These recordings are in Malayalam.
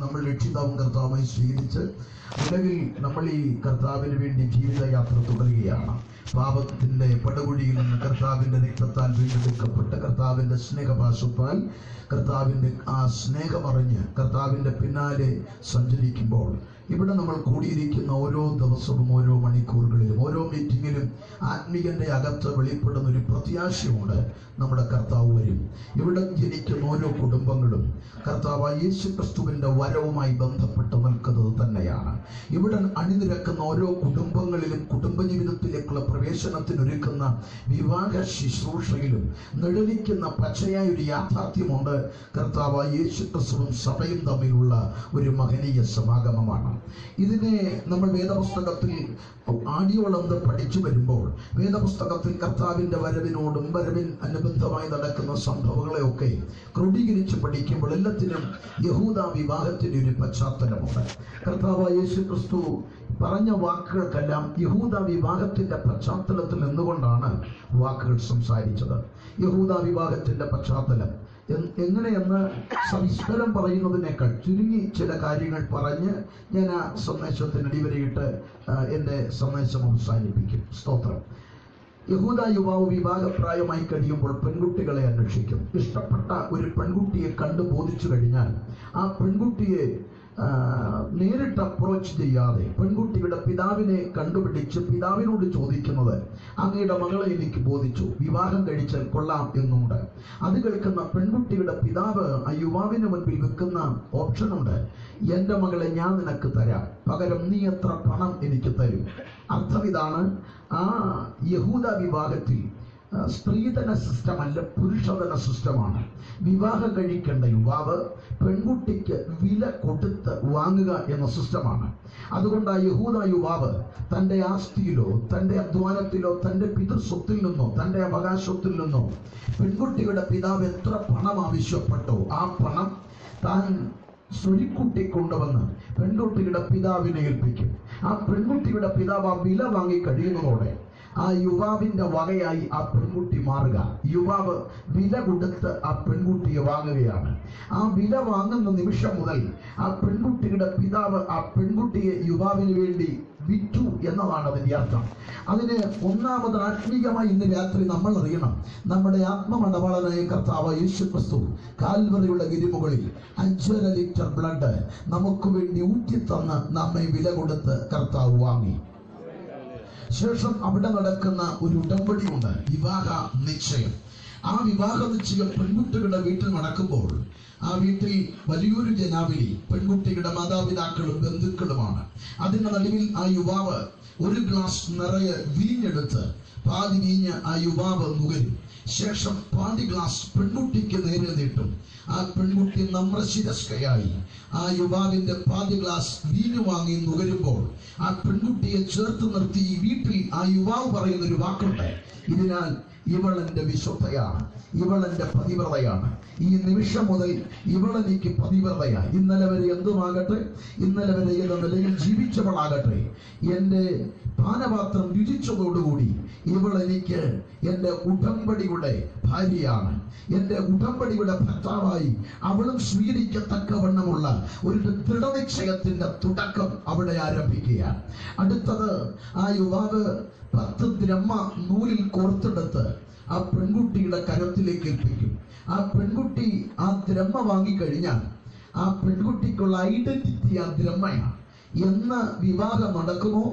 നമ്മൾ രക്ഷിതാവും കർത്താവുമായി സ്വീകരിച്ച് നിലവിൽ നമ്മൾ ഈ കർത്താവിന് വേണ്ടി ജീവിതയാത്ര തുടരുകയാണ്. പാപത്തിന്റെ പടുകുഴിയിൽ നിന്ന് കർത്താവിന്റെ രക്തത്താൽ വീണ്ടെടുക്കപ്പെട്ട കർത്താവിന്റെ സ്നേഹപാശത്താൽ കർത്താവിന്റെ ആ സ്നേഹമറിഞ്ഞ് കർത്താവിന്റെ പിന്നാലെ സഞ്ചരിക്കുമ്പോൾ ഇവിടെ നമ്മൾ കൂടിയിരിക്കുന്ന ഓരോ ദിവസവും ഓരോ മണിക്കൂറുകളിലും ഓരോ മീറ്റിങ്ങിലും ആത്മീയന്റെ അകത്ത് വെളിപ്പെടുന്ന ഒരു പ്രത്യാശയുണ്ട്. നമ്മുടെ കർത്താവ് വരും. ഇവിടെ ജനിക്കുന്ന ഓരോ കുടുംബങ്ങളും കർത്താവായ യേശു ക്രിസ്തുവിന്റെ വരവുമായി ബന്ധപ്പെട്ട് നിൽക്കുന്നത് തന്നെയാണ്. ഇവിടെ അണിനിരക്കുന്ന ഓരോ കുടുംബങ്ങളിലും കുടുംബജീവിതത്തിലേക്കുള്ള പ്രവേശനത്തിനൊരുക്കുന്ന വിവാഹ ശുശ്രൂഷയിലും നിഴലിക്കുന്ന പച്ചയായ ഒരു യാഥാർത്ഥ്യമുണ്ട്. കർത്താവായ യേശു ക്രിസ്തുവും സഭയും തമ്മിലുള്ള ഒരു മഹനീയ സമാഗമമാണ്. ഇതിനെ നമ്മൾ വേദപുസ്തകത്തിൽ ആടിയോളന്ന് പഠിച്ചു വരുമ്പോൾ വേദപുസ്തകത്തിൽ കർത്താവിന്റെ വരവിനോടും വരവിൻ അനുബന്ധമായി നടക്കുന്ന സംഭവങ്ങളെയൊക്കെ ക്രോഡീകരിച്ച് പഠിക്കുമ്പോൾ എല്ലാത്തിനും യഹൂദ വിവാഹത്തിന്റെ ഒരു പശ്ചാത്തലമുണ്ട്. കർത്താവായ യേശു ക്രിസ്തു പറഞ്ഞ വാക്കുകൾക്കെല്ലാം യഹൂദ വിവാഹത്തിന്റെ പശ്ചാത്തലത്തിൽ നിന്നുകൊണ്ടാണ് വാക്കുകൾ സംസാരിച്ചത്. യഹൂദ വിവാഹത്തിന്റെ പശ്ചാത്തലം എങ്ങനെയെന്ന് സവിസ്തരം പറയുന്നതിനേക്കാൾ ചുരുങ്ങി ചില കാര്യങ്ങൾ പറഞ്ഞ് ഞാൻ ആ സന്ദേശത്തിന് അടിവരയിട്ട് എൻ്റെ സന്ദേശം അവസാനിപ്പിക്കും. സ്തോത്രം. യഹൂദ യുവാവ് വിവാഹപ്രായമായി കഴിയുമ്പോൾ പെൺകുട്ടികളെ അന്വേഷിക്കും. ഇഷ്ടപ്പെട്ട ഒരു പെൺകുട്ടിയെ കണ്ടു ബോധിച്ചു കഴിഞ്ഞാൽ ആ പെൺകുട്ടിയെ നേരിട്ട് അപ്രോച്ച് ചെയ്യാതെ പെൺകുട്ടിയുടെ പിതാവിനെ കണ്ടുപിടിച്ച് പിതാവിനോട് ചോദിക്കുന്നത്, അങ്ങയുടെ മകളെ എനിക്ക് ബോധിച്ചു, വിവാഹം കഴിച്ചാൽ കൊള്ളാം എന്നുണ്ട്. അത് കേൾക്കുന്ന പെൺകുട്ടിയുടെ പിതാവ് ആ യുവാവിന് മുൻപിൽ വെക്കുന്ന ഓപ്ഷനുണ്ട്, എൻ്റെ മകളെ ഞാൻ നിനക്ക് തരാം, പകരം നീ എത്ര പണം എനിക്ക് തരും. അർത്ഥം ഇതാണ്, ആ യഹൂദ വിവാഹത്തിൽ സ്ത്രീധന സിസ്റ്റമല്ല, പുരുഷധന സിസ്റ്റമാണ്. വിവാഹം കഴിക്കേണ്ട യുവാവ് പെൺകുട്ടിക്ക് വില കൊടുത്ത് വാങ്ങുക എന്ന സിസ്റ്റമാണ്. അതുകൊണ്ട് ആ യഹൂദ യുവാവ് തൻ്റെ ആസ്തിയിലോ തൻ്റെ അധ്വാനത്തിലോ തൻ്റെ പിതൃസ്വത്തിൽ നിന്നോ തൻ്റെ അവകാശത്തിൽ നിന്നോ പെൺകുട്ടിയുടെ പിതാവ് എത്ര പണം ആവശ്യപ്പെട്ടോ ആ പണം താൻ സ്വരുക്കൂട്ടി കൊണ്ടുവന്ന് പെൺകുട്ടിയുടെ പിതാവിനെ ഏൽപ്പിക്കും. ആ പെൺകുട്ടിയുടെ പിതാവ് ആ വില വാങ്ങി കഴിയുന്നതോടെ ആ യുവാവിന്റെ വകയായി ആ പെൺകുട്ടി മാറുക. യുവാവ് വില കൊടുത്ത് ആ പെൺകുട്ടിയെ വാങ്ങുകയാണ്. ആ വില വാങ്ങുന്ന നിമിഷം മുതൽ ആ പെൺകുട്ടിയുടെ പിതാവ് ആ പെൺകുട്ടിയെ യുവാവിന് വേണ്ടി വിറ്റു എന്നതാണ് അതിന്റെ അർത്ഥം. അതിന് ഒന്നാമത് ആത്മീയമായി ഇന്ന് രാത്രി നമ്മൾ അറിയണം, നമ്മുടെ ആത്മമടവാളനായ കർത്താവ് യേശു ക്രിസ്തു കാൽവറിയുടെ ഗിരിമുകളിൽ 5.5 ലിറ്റർ ബ്ലഡ് നമുക്ക് വേണ്ടി ഊറ്റിത്തന്ന് നമ്മെ വില കൊടുത്ത് കർത്താവ് വാങ്ങി. ശേഷം അവിടെ നടക്കുന്ന ഒരു ഉടമ്പടിയുണ്ട്, വിവാഹ നിശ്ചയം. ആ വിവാഹ നിശ്ചയം പെൺകുട്ടികളുടെ വീട്ടിൽ നടക്കുമ്പോൾ ആ വീട്ടിൽ വലിയൊരു ജനാവലി പെൺകുട്ടിയുടെ മാതാപിതാക്കളും ബന്ധുക്കളുമാണ്. അതിന്റെ നടുവിൽ ആ യുവാവ് ഒരു ഗ്ലാസ് നിറയെ വീഞ്ഞെടുത്ത് പാതി വീഞ്ഞ് ആ യുവാവ് നുകരും. ശേഷം പാതി ഗ്ലാസ് പെൺകുട്ടിക്ക് നേരെ നീട്ടും. ആ പെൺകുട്ടി നമ്രശിരസ്കയായി ആ യുവാവിന്റെ പാതി ഗ്ലാസ് വീഞ്ഞു വാങ്ങി നുകരുമ്പോൾ ആ പെൺകുട്ടിയെ ചേർത്ത് നിർത്തി ഈ വീട്ടിൽ ആ യുവാവ് പറയുന്ന ഒരു വാക്കുണ്ട്, ഇതിനാൽ ഇവൾ എൻ്റെ വിശുദ്ധയാണ്, ഇവൾ എൻ്റെ പതിവ്രതയാണ്, ഈ നിമിഷം മുതൽ ഇവൾ എനിക്ക് പതിവ്രതയാണ്. ഇന്നലെ വരെ എന്തുമാകട്ടെ, ഇന്നലെ വരെ ഏത് നിലയിൽ ജീവിച്ചവളാകട്ടെ, എൻ്റെ പാനപാത്രം രുചിച്ചതോടുകൂടി ഇവൾ എനിക്ക് എൻ്റെ ഉടമ്പടിയുടെ ഭാര്യയാണ്, എൻ്റെ ഉടമ്പടിയുടെ ഭർത്താവായി അവളും സ്വീകരിക്കത്തക്കവണ്ണമുള്ള ഒരു ദൃഢനിശ്ചയത്തിന്റെ തുടക്കം അവിടെ ആരംഭിക്കുകയാണ്. അടുത്തത് ആ യുവാവ് 10 ദ്രഹ്മ നൂലിൽ കോർത്തെടുത്ത് ആ പെൺകുട്ടിയുടെ കരത്തിലേക്ക് ഏൽപ്പിക്കും. ആ പെൺകുട്ടി ആ ദ്രഹ്മ വാങ്ങിക്കഴിഞ്ഞാൽ ആ പെൺകുട്ടിക്കുള്ള ഐഡന്റിറ്റി ആ ദ്രഹ്മയാണ്. എന്ന് വിവാഹം നടക്കുമോ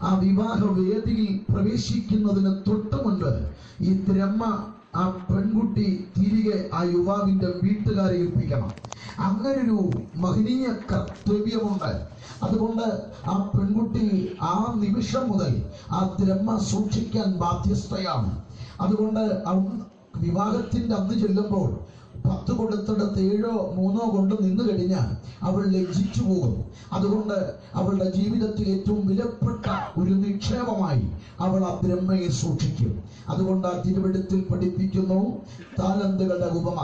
ആ വിവാഹ വേദിയിൽ പ്രവേശിക്കുന്നതിന് തൊട്ട് മുൻപ് ഈ ദ്രഹ്മ ആ പെൺകുട്ടി തിരികെ ആ യുവാവിന്റെ വീട്ടുകാരെ ഏൽപ്പിക്കണം. അങ്ങനൊരു മഹനീയ കർത്തവ്യമുണ്ട്. അതുകൊണ്ട് ആ പെൺകുട്ടി ആ നിമിഷം മുതൽ ആ ദ്രഹ്മ സൂക്ഷിക്കാൻ ബാധ്യസ്ഥയാണ്. അതുകൊണ്ട് വിവാഹത്തിന്റെ അന്ന് ചെല്ലുമ്പോൾ 10 കൊടുത്തിടത്ത് 7 3 കൊണ്ട് നിന്ന് കഴിഞ്ഞാൽ അവൾ ലജ്ജിച്ചു പോകും. അതുകൊണ്ട് അവളുടെ ജീവിതത്തിൽ ഏറ്റവും വിലപ്പെട്ട ഒരു നിക്ഷേപമായി അവൾ ആ ബ്രഹ്മയെ സൂക്ഷിക്കും. അതുകൊണ്ട് ആ തിരുവെടുത്തിൽ പഠിപ്പിക്കുന്നു, താലന്തുകളുടെ ഉപമ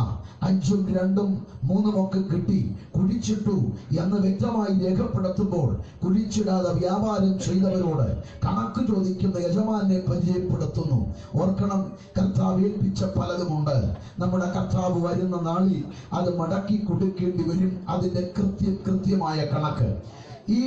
5ഉം 2ഉം 3ഉം ഒക്കെ കിട്ടി കുഴിച്ചിട്ടു എന്ന് വ്യക്തമായി രേഖപ്പെടുത്തുമ്പോൾ കുഴിച്ചിടാതെ വ്യാപാരം ചെയ്തവരോട് കണക്ക് ചോദിക്കുന്ന യജമാനെ പരിചയപ്പെടുത്തുന്നു. ഓർക്കണം, കർത്താവ് ഏൽപ്പിച്ച പലതുമുണ്ട്. നമ്മുടെ കർത്താവ് വരുന്ന നാളിൽ അത് മടക്കി കൊടുക്കേണ്ടി വരും. അതിന്റെ കൃത്യമായ കണക്ക്. ഈ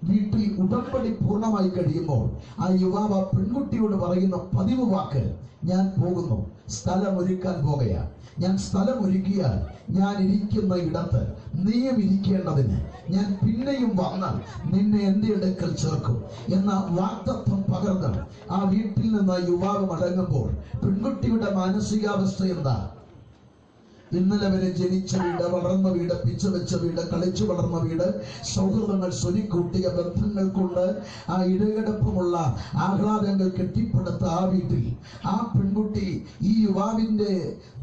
വീട്ടിൽ ഉടമ്പടി പൂർണ്ണമായി കഴിയുമ്പോൾ ആ യുവാവ് ആ പെൺകുട്ടിയോട് പറയുന്ന പതിവ് വാക്ക്, ഞാൻ പോകുന്നു, സ്ഥലം ഒരുക്കാൻ പോകുകയാ. ഞാൻ സ്ഥലം ഒരുക്കിയാൽ ഞാൻ ഇരിക്കുന്ന ഇടത്ത് നീയും ഇരിക്കേണ്ടതിന് ഞാൻ പിന്നെയും വന്ന് നിന്നെ എൻ്റെ അടുക്കൽ ചേർക്കും എന്ന വാഗ്ദത്തം പകർന്ന് ആ വീട്ടിൽ നിന്ന് യുവാവ് മടങ്ങുമ്പോൾ പെൺകുട്ടിയുടെ മാനസികാവസ്ഥ എന്താ? ഇന്നലെ വരെ ജനിച്ച വീട്, വളർന്ന വീട്, പിച്ചവെച്ച വീട്, കളിച്ചു വളർന്ന വീട്, സൗഹൃദങ്ങൾ സ്വരിക്കൂട്ടിയ ബന്ധങ്ങൾ കൊണ്ട് ആ ഇടകിടപ്പുമുള്ള ആഹ്ലാദങ്ങൾ കെട്ടിപ്പടുത്ത ആ വീട്ടിൽ ആ പെൺകുട്ടി ഈ യുവാവിന്റെ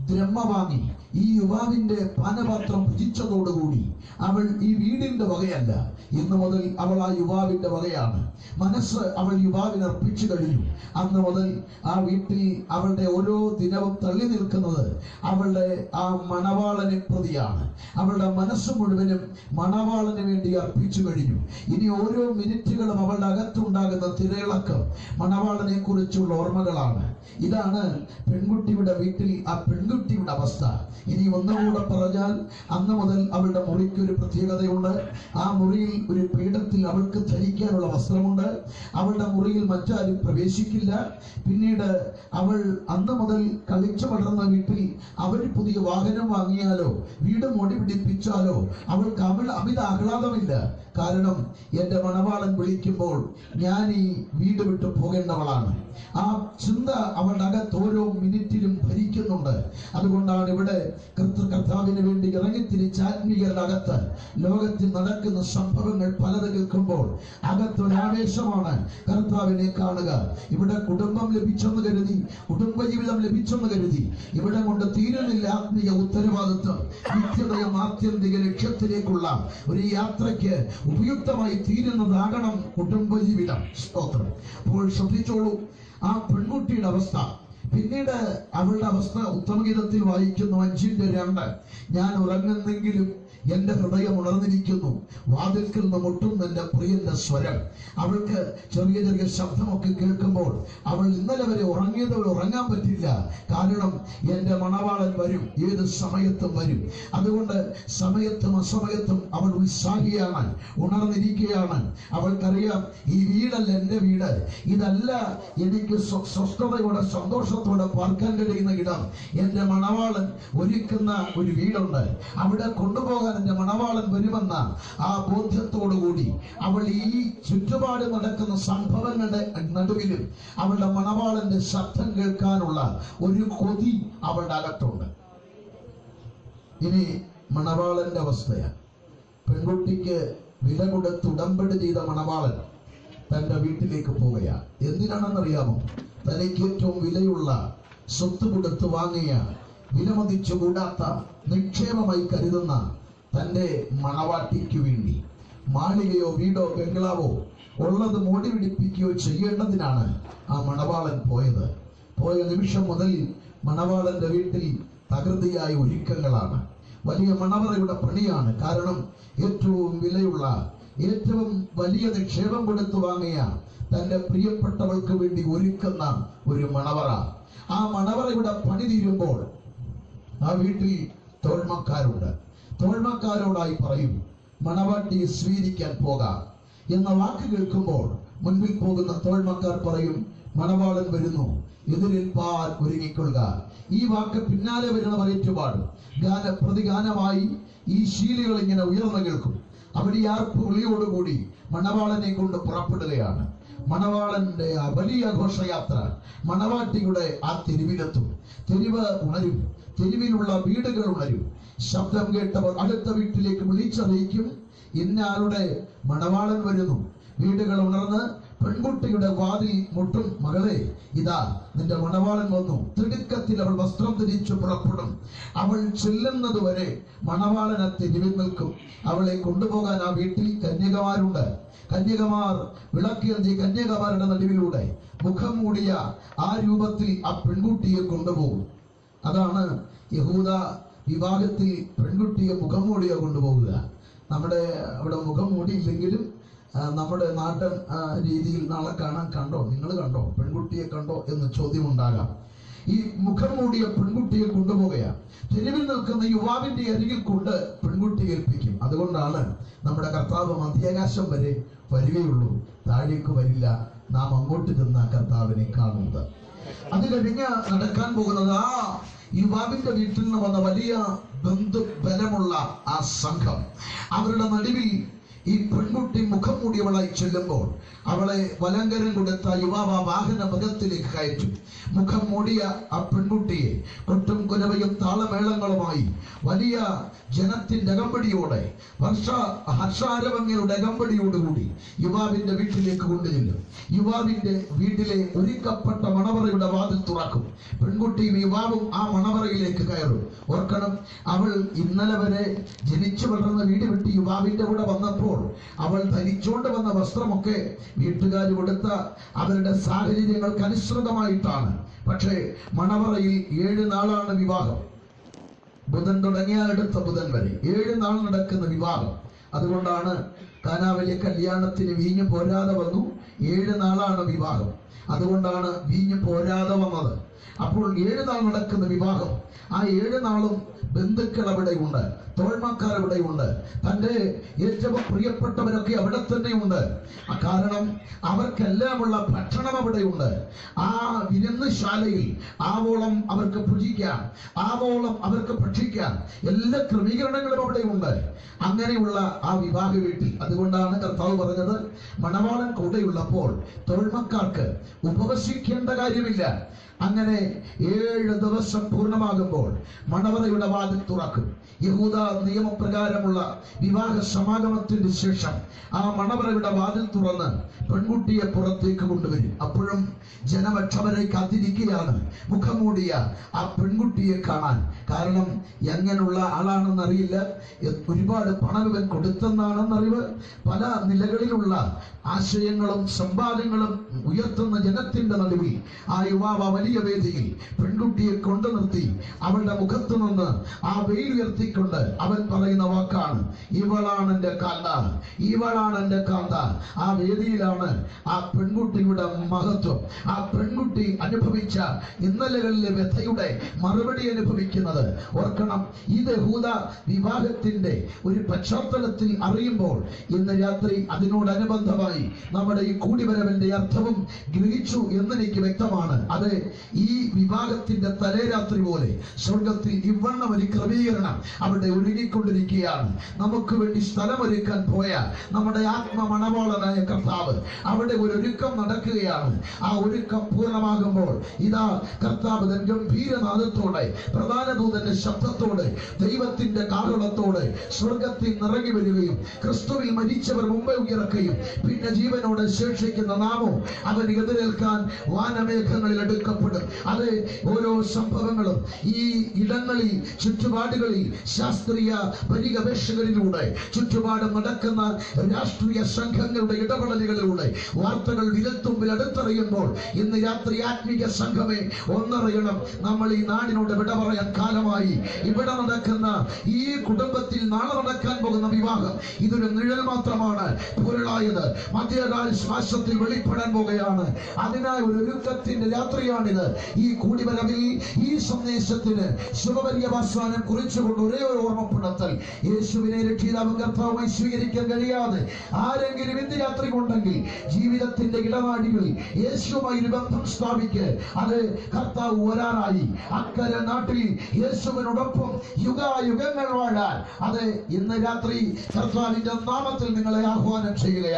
ദ്രഹ്മ വാങ്ങി, ഈ യുവാവിന്റെ പാനപാത്രം ഭുജിച്ചതോടുകൂടി അവൾ ഈ വീടിന്റെ വകയല്ല. ഇന്നു മുതൽ അവൾ ആ യുവാവിന്റെ വകയാണ്. മനസ്സ് അവൾ യുവാവിന് അർപ്പിച്ചു കഴിഞ്ഞു. അന്ന് മുതൽ ആ വീട്ടിൽ അവളുടെ ഓരോ ദിനവും തള്ളി നിൽക്കുന്നത് അവളുടെ ആ മണവാളനെ പ്രതിയാണ്. അവളുടെ മനസ്സ് മുഴുവനും മണവാളന് വേണ്ടി അർപ്പിച്ചു കഴിഞ്ഞു. ഇനി ഓരോ മിനിറ്റുകളും അവളുടെ അകത്തുണ്ടാകുന്ന തിരയിളക്കം മണവാളനെ കുറിച്ചുള്ള ഓർമ്മകളാണ്. ഇതാണ് പെൺകുട്ടിയുടെ വീട്ടിൽ ആ പെൺകുട്ടിയുടെ അവസ്ഥ. ഇനി ഒന്നുകൂടെ പറഞ്ഞാൽ, അന്ന് മുതൽ അവളുടെ മുറിക്ക് ഒരു പ്രത്യേകതയുണ്ട്. ആ മുറിയിൽ ഒരു പീഠത്തിൽ അവൾക്ക് ധരിക്കാനുള്ള വസ്ത്രമുണ്ട്. അവളുടെ മുറിയിൽ മറ്റാരും പ്രവേശിക്കില്ല. പിന്നീട് അവൾ അന്ന് മുതൽ കളിച്ചു വളർന്ന വീട്ടിൽ അവർ പുതിയ വാഹനം വാങ്ങിയാലോ വീട് മുടി പിടിപ്പിച്ചാലോ അവൾക്ക് അമിത ആഹ്ലാദമില്ല. കാരണം എൻ്റെ മണവാളൻ വിളിക്കുമ്പോൾ ഞാൻ ഈ വീട് വിട്ടു പോകേണ്ടവളാണ്. ആ ചിന്ത അവളുടെ അകത്ത് ഓരോ മിനിറ്റിലും ഭരിക്കുന്നുണ്ട്. അതുകൊണ്ടാണ് ഇവിടെ കർത്താവിന് വേണ്ടി ഇറങ്ങിത്തിരിച്ച ആത്മീയരുടെ അകത്ത് ലോകത്തിൽ നടക്കുന്ന സംഭവങ്ങൾ പലത് കേൾക്കുമ്പോൾ അകത്തൊരാവേശമാണ് കർത്താവിനെ കാണുക. ഇവിടെ കുടുംബം ലഭിച്ചെന്ന് കരുതി, കുടുംബജീവിതം ലഭിച്ചെന്ന് കരുതി ഇവിടെ കൊണ്ട് തീരുന്നില്ല ആത്മീയ ഉത്തരവാദിത്വം. നിത്യതയും ആത്യന്തിക ലക്ഷ്യത്തിലേക്കുള്ള ഒരു യാത്രയ്ക്ക് ഉപയുക്തമായി തീരുന്നതാകണം കുടുംബജീവിതം. സ്തോത്രം. അപ്പോൾ ശ്രദ്ധിച്ചോളൂ ആ പെൺകുട്ടിയുടെ അവസ്ഥ. പിന്നീട് അവളുടെ അവസ്ഥ ഉത്തമഗീതത്തിൽ വായിക്കുന്നു 5:2. ഞാൻ ഉറങ്ങുന്നെങ്കിലും എന്റെ ഹൃദയം ഉണർന്നിരിക്കുന്നു, വാതിൽക്കൽ നിന്ന് മുട്ടുന്ന എന്റെ പ്രിയന്റെ സ്വരം. അവൾക്ക് ചെറിയ ചെറിയ ശബ്ദമൊക്കെ കേൾക്കുമ്പോൾ അവൾ ഇന്നലെ വരെ ഉറങ്ങിയതവൾ ഉറങ്ങാൻ പറ്റില്ല. കാരണം എന്റെ മണവാളൻ വരും, ഏത് സമയത്തും വരും. അതുകൊണ്ട് സമയത്തും അസമയത്തും അവൾ ഉത്സാഹിയാണ്, ഉണർന്നിരിക്കുകയാണ്. അവൾക്കറിയാം ഈ വീടല്ല എന്റെ വീട്, ഇതല്ല എനിക്ക് സ്വസ്ഥതയോടെ സന്തോഷത്തോടെ പാർക്കാൻ കഴിയുന്ന ഇടം. എന്റെ മണവാളൻ ഒരുക്കുന്ന ഒരു വീടുണ്ട്, അവിടെ കൊണ്ടുപോകാൻ എന്റെ മണവാളൻ വരുമെന്ന ആ ബോധ്യത്തോടുകൂടി അവൾ ഈ ചുറ്റുപാട് നടക്കുന്ന സംഭവങ്ങളുടെ നടുവിലും അവളുടെ മണവാളന്റെ ശബ്ദം കേൾക്കാനുള്ള ഒരു കൊതി അവളുടെ അകത്തുണ്ട്. ഇനി മണവാളന്റെ അവസ്ഥയാണ്. പെൺകുട്ടിക്ക് വില കൊടുത്ത് ഉടമ്പടി ചെയ്ത മണവാളൻ തന്റെ വീട്ടിലേക്ക് പോവുകയാണ്. എന്തിനാണെന്നറിയാമോ? തനിക്ക് ഏറ്റവും വിലയുള്ള സ്വത്ത് കൊടുത്ത് വാങ്ങിയ, വിലമതിച്ചു കൂടാത്ത, നിക്ഷേപമായി കരുതുന്ന തന്റെ മണവാട്ടിക്ക് വേണ്ടി മാളികയോ വീടോ ബംഗ്ലാവോ ഉള്ളത് മോടി പിടിപ്പിക്കുകയോ ചെയ്യേണ്ടതിനാണ് ആ മണവാളൻ പോയത്. പോയ നിമിഷം മുതൽ മണവാളന്റെ വീട്ടിൽ തകൃതിയായ ഒരുക്കങ്ങളാണ്. വലിയ മണവറയുടെ പണിയാണ്. കാരണം ഏറ്റവും വിലയുള്ള, ഏറ്റവും വലിയ നിക്ഷേപം കൊടുത്തു വാങ്ങിയ തന്റെ പ്രിയപ്പെട്ടവൾക്ക് വേണ്ടി ഒരുക്കുന്ന ഒരു മണവറ. ആ മണവറയുടെ പണി തീരുമ്പോൾ ആ വീട്ടിൽ തോഴ്മക്കാരുണ്ട്. തോഴ്മക്കാരോടായി പറയും, മണവാട്ടിയെ സ്വീകരിക്കാൻ പോകാം എന്ന വാക്ക് കേൾക്കുമ്പോൾ മുൻപിൽ പോകുന്ന തോഴ്മക്കാർ പറയും, മണവാളൻ വരുന്നു, എതിരേൽപ്പാൻ ഒരുങ്ങിക്കൊള്ളുക. ഈ വാക്ക് പിന്നാലെ വരുന്നവർ ഏറ്റുപാടും. പ്രതിഗാനമായി ഈ ശീലുകൾ ഇങ്ങനെ ഉയർന്നു കേൾക്കും. അവിടെ ആർപ്പ് വിളിയോടുകൂടി മണവാളനെ കൊണ്ട് പുറപ്പെടുകയാണ്. മണവാളന്റെ ആ വലിയ ഘോഷയാത്ര മണവാട്ടിയുടെ ആ തെരുവിലെത്തും. തെരുവ് ഉണരും, തെരുവിലുള്ള വീടുകൾ ഉണരും. ശബ്ദം കേട്ടവർ അടുത്ത വീട്ടിലേക്ക് വിളിച്ചറിയിക്കും, ഇന്നയാളുടെ മണവാളൻ വരുന്നു. വീടുകൾ ഉണർന്ന് പെൺകുട്ടിയുടെ വാതിൽ മുട്ടും, മകളെ ഇതാ നിന്റെ മണവാളൻ വന്നു. തിടുക്കത്തിൽ അവൾ വസ്ത്രം ധരിച്ചു പുറപ്പെടും. അവൾ ചെല്ലുന്നത് വരെ മണവാളനെ തെരുവിൽ നിൽക്കും. അവളെ കൊണ്ടുപോകാൻ ആ വീട്ടിൽ കന്യകമാരുണ്ട്. കന്യകമാർ വിളക്കേന്തി കന്യകമാരുടെ നടുവിലൂടെ മുഖം മൂടിയ ആ രൂപത്തിൽ ആ പെൺകുട്ടിയെ കൊണ്ടുപോകും. അതാണ് യഹൂദ വിഭാഗത്തിൽ പെൺകുട്ടിയെ മുഖം മൂടിയോ കൊണ്ടുപോകുക. നമ്മുടെ അവിടെ മുഖം മൂടിയില്ലെങ്കിലും നമ്മുടെ നാട്ടൻ രീതിയിൽ നാളെ കാണാൻ കണ്ടോ, നിങ്ങൾ കണ്ടോ, പെൺകുട്ടിയെ കണ്ടോ എന്ന് ചോദ്യമുണ്ടാകാം. ഈ മുഖം മൂടിയ പെൺകുട്ടിയെ കൊണ്ടുപോവുകയാണ്. തെരുവിൽ നിൽക്കുന്ന യുവാവിന്റെ അരികിൽ കൊണ്ട് പെൺകുട്ടിയെ ഏൽപ്പിക്കും. അതുകൊണ്ടാണ് നമ്മുടെ കർത്താവ് മധ്യാകാശം വരെ വരികയുള്ളൂ, താഴേക്ക് വരില്ല. നാം അങ്ങോട്ട് ചെന്ന കർത്താവിനെ കാണുന്നത്. അത് കഴിഞ്ഞ് നടക്കാൻ പോകുന്നത് ആ യുവാവിന്റെ വീട്ടിൽ നിന്ന് വന്ന വലിയ ബന്ധുബലമുള്ള ആ സംഘം. അവരുടെ നടുവിൽ ഈ പെൺകുട്ടി മുഖം മൂടിയവളായി ചെല്ലുമ്പോൾ അവളെ വലങ്കരം കൊടുത്ത യുവാവ് ആ വാഹന മൃഗത്തിലേക്ക് കയറ്റും. മുഖം മൂടിയ ആ പെൺകുട്ടിയെ കൊട്ടും കുലവയും താളമേളങ്ങളുമായി വലിയ ജനത്തിന്റെ അകമ്പടിയോടെ ഹർഷാരവങ്ങളുടെ അകമ്പടിയോടുകൂടി യുവാവിന്റെ വീട്ടിലേക്ക് കൊണ്ടുചെല്ലും. യുവാവിന്റെ വീട്ടിലെ ഒരുക്കപ്പെട്ട മണവറയുടെ വാതിൽ തുറക്കും. പെൺകുട്ടിയും യുവാവും ആ മണവറയിലേക്ക് കയറും. ഓർക്കണം, അവൾ ഇന്നലെ വരെ ജനിച്ചു വളർന്ന വീട് വിട്ട് യുവാവിന്റെ കൂടെ വന്നപ്പോൾ അവൾ ധരിച്ചുകൊണ്ട് വന്ന വസ്ത്രമൊക്കെ വീട്ടുകാർ കൊടുത്ത അവരുടെ സാഹചര്യങ്ങൾക്ക് അനുസൃതമായിട്ടാണ്. പക്ഷേ മണവറയിൽ 7 നാളാണ് വിവാഹം. ബുധൻ തുടങ്ങിയാൽ അടുത്ത ബുധൻ വരെ 7 നാൾ നടക്കുന്ന വിവാഹം. അതുകൊണ്ടാണ് കാനാവിലെ കല്യാണത്തിന് വീഞ്ഞ് പോരാതെ വന്നു. 7 നാളാണ് വിവാഹം. അതുകൊണ്ടാണ് വീഞ്ഞ് പോരാതെ വന്നത്. അപ്പോൾ 7 നാൾ നടക്കുന്ന വിവാഹം. ആ 7 നാളും ബന്ധുക്കൾ അവിടെയുണ്ട്, തോഴ്മക്കാർ അവിടെയുണ്ട്, തൻ്റെ ഏറ്റവും പ്രിയപ്പെട്ടവരൊക്കെ അവിടെ തന്നെയുണ്ട്. കാരണം അവർക്കെല്ലാമുള്ള ഭക്ഷണം അവിടെയുണ്ട്. ആ വിരുന്നുശാലയിൽ ആവോളം അവർക്ക് ഭുജിക്കാം, ആവോളം അവർക്ക് ഭക്ഷിക്കാം. എല്ലാ ക്രമീകരണങ്ങളും അവിടെയുണ്ട്. അങ്ങനെയുള്ള ആ വിവാഹ വീട്ടിൽ, അതുകൊണ്ടാണ് കർത്താവ് പറഞ്ഞത്, മണവാളൻ കൂടെയുള്ളപ്പോൾ തോഴ്മക്കാർക്ക് ഉപവസിക്കേണ്ട കാര്യമില്ല. അങ്ങനെ 7 ദിവസം പൂർണ്ണമാകുമ്പോൾ മണവറയുടെ വാതിൽ തുറക്കും. യഹൂദ നിയമപ്രകാരമുള്ള വിവാഹ സമാഗമത്തിന് ശേഷം ആ മണവറയുടെ വാതിൽ തുറന്ന് പെൺകുട്ടിയെ പുറത്തേക്ക് കൊണ്ടുവരും. അപ്പോഴും ജനമക്ഷവരെ കാത്തിരിക്കുകയാണ് മുഖം മൂടിയ ആ പെൺകുട്ടിയെ കാണാൻ. കാരണം എങ്ങനെയുള്ള ആളാണെന്നറിയില്ല, ഒരുപാട് പണം ഇവൻ കൊടുത്തെന്നാണെന്നറിവ്. പല നിലകളിലുള്ള ആശയങ്ങളും സംവാദങ്ങളും ഉയർത്തുന്ന ജനത്തിന്റെ നടുവിൽ ആ യുവാവ് വലിയ വേദിയിൽ പെൺകുട്ടിയെ കൊണ്ടു നിർത്തി അവളുടെ മുഖത്തു നിന്ന് ആ വെയിൽ ഉയർത്തിക്കൊണ്ട് അവൻ പറയുന്ന വാക്കാണ്, ഇവളാണ് എൻ്റെ കാന്ത, ഇവളാണ് എൻ്റെ കാന്ത. ആ വേദിയിലാണ് ആ പെൺകുട്ടിയുടെ മഹത്വം, ആ പെൺകുട്ടി അനുഭവിച്ച ഇന്നലകളിലെ വ്യഥയുടെ മറുപടി അനുഭവിക്കുന്നത്. ഓർക്കണം, ഇത് യഹൂദ വിവാഹത്തിന്റെ ഒരു പശ്ചാത്തലത്തിൽ അറിയുമ്പോൾ ഇന്ന് രാത്രി അതിനോടനുബന്ധമായി നമ്മുടെ ഈ കൂടിവരവിന്റെ അർത്ഥവും ഗ്രഹിച്ചു എന്നെനിക്ക് വ്യക്തമാണ്. അത് ഈ വിവാഹത്തിന്റെ തലേരാത്രി പോലെ സ്വർഗത്തിൽ ഇവണ്ണം ഒരു ക്രമീകരണം അവിടെ ഒരുങ്ങിക്കൊണ്ടിരിക്കുകയാണ്. നമുക്ക് വേണ്ടി സ്ഥലമൊരുക്കാൻ പോയ നമ്മുടെ ആത്മമണവാളനായ കർത്താവ് അവിടെ ഒരു ഒരുക്കം നടക്കുകയാണ്. ആ ഒരുക്കം പൂർണ്ണമാകുമ്പോൾ ഇതാ കർത്താവ് തൻ ഗംഭീരനാദത്തോടെ, പ്രധാന ദൂതന്റെ ശബ്ദത്തോടെ, ദൈവത്തിന്റെ കാഹളത്തോടെ സ്വർഗത്തിൽ നിറങ്ങി വരികയും ക്രിസ്തുവിൽ മരിച്ചവർ മുമ്പേ ഉയർക്കുകയും പിന്നെ ജീവനോടെ ശേഷിക്കുന്ന നാമോ അവന് എതിരേൽക്കാൻ വാനമേഘങ്ങളിൽ എടുക്കപ്പെടും. അത് ഓരോ സംഭവങ്ങളും ഈ ഇടങ്ങളിൽ, ചുറ്റുപാടുകളിൽ, ശാസ്ത്രീയ പരിഗവേഷകരിലൂടെ ചുറ്റുപാടും നടക്കുന്ന രാഷ്ട്രീയ സംഘങ്ങളുടെ ഇടപെടലുകളിലൂടെ വാർത്തകൾ വിരൽത്തുമ്പിൽ അടുത്തറിയുമ്പോൾ ഇന്ന് രാത്രി ആത്മീയ സംഘമേ ഒന്നറിയണം, നമ്മൾ ഈ നാടിനോട് വിട പറയാൻ കാലമായി. ഇവിടെ നടക്കുന്ന ഈ കുടുംബത്തിൽ നാളെ നടക്കാൻ പോകുന്ന വിവാഹം ഇതൊരു നിഴൽ മാത്രമാണ്. പൊരുളായത് മധ്യകാല ശ്വാസത്തിൽ വെളിപ്പെടാൻ പോകുകയാണ്. അതിനായി ഒരു ഒരുക്കത്തിന്റെ രാത്രിയാണിത്. ഈ കൂടിവരവിൽ ഈ സന്ദേശത്തിന് ശുഭപര്യവസാനം കുറിച്ചുകൊണ്ട് ഒരേ ഒരു ഓർമ്മപ്പെടുത്തൽ, യേശുവിനെ രക്ഷിതാവും കർത്താവുമായി സ്വീകരിക്കാൻ കഴിയാതെ ആരെങ്കിലും ഇന്ന് രാത്രി ഉണ്ടെങ്കിൽ ജീവിതത്തിന്റെ ഇടനാഴികളിൽ യേശുവുമായി ഒരു ബന്ധം സ്ഥാപിക്ക്. അത് കർത്താവ് വരാറായി. അക്കരെ നാട്ടിൽ യേശുവിനോടൊപ്പം യുഗായുഗങ്ങൾ വാഴാൻ അത് ഇന്ന് രാത്രി കർത്താവിന്റെ നാമത്തിൽ നിങ്ങളെ ആഹ്വാനം ചെയ്യുകയാണ്.